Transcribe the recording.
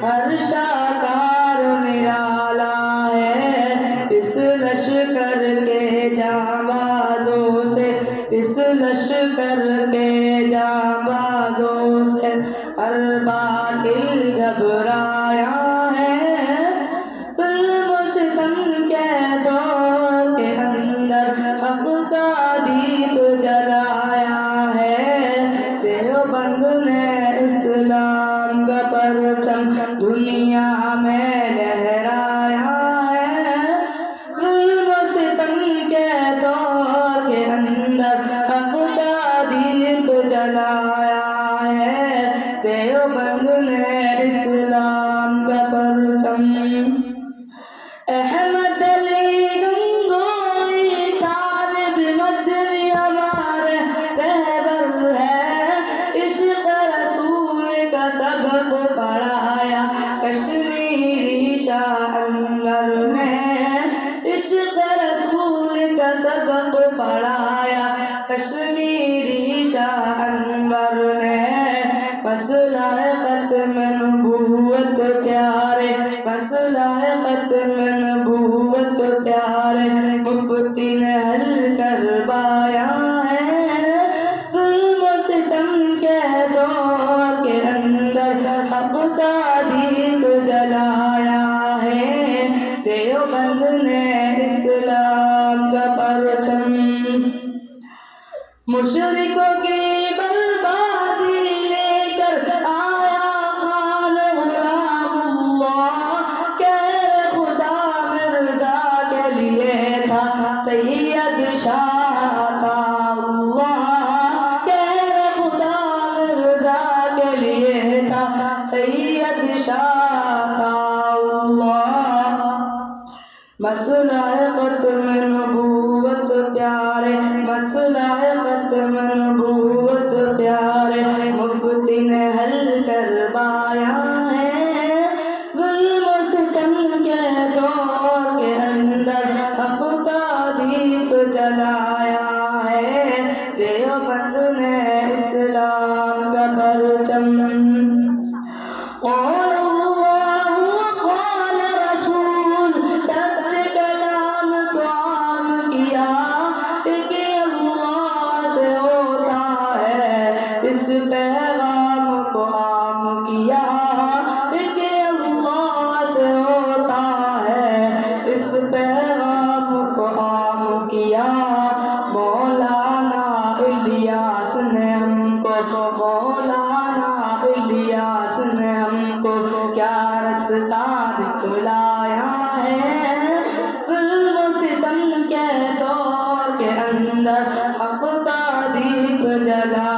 ہر شاکار نرالا ہے اس لشکر کے جانبازوں سے، اس لشکر کے جانبازوں سے ہر باطل گھبرایا ہے، ظلم و ستم کے دور کے اندر حق کا دیپ جلایا ہے، دیوبند نے اسلام کا پرچم دنیا میں لہرایا ہے، ظلم و ستم کے دور کے اندر حق کا دیپ جلایا ہے، دیوبند نے اسلام کا پرچم۔ احمد علی گنگوئی طالب مدنی ہمارے رہبر ہے، عشق رسول کا سبق پڑھایا کشمیری شاہ انور نے، عشق رسول کا سبق پڑھایا کشمیری شاہ انور نے، مسئلہ ختم نبوت پیارے، مسئلہ ختم نبوت پیارے مفتی نے حل کروایا ہے، ظلم و ستم کے دور کے اندر حق کا دیپ جلایا ہے، دیوبند نے اسلام کا پرچم۔ مشرکوں کی بربادی لے کر آیا خان غلام اللہ، کہہ خدا مرزا کے لیے تھا سید شاہ تھا اللہ، کہہ خدا مرزا کے لیے تھا سید شاہ تھا اللہ، مسئلہ ختم نبوت پیارے، مسئلہ ختم نبوت پیارے مفتی نے حل کروایا ہے، ظلم و ستم کے دور کے اندر حق کا دیپ جلایا ہے، دیوبند نے اسلام کا پرچم۔ قال اللہ وقال رسول، سچ کلام کو عام کیا، کہ اللہ سے ہوتا ہے، اس پیغام کو عام کیا، کہ اللہ سے ہوتا ہے، اس پیغام کو عام کیا، مولانا الیاس نے ہم کو، مولانا الیاس نے ہم کو کیا رستہ دکھلایا ہے، ظلم و ستم کے دور کے اندر حق کا دیپ جلا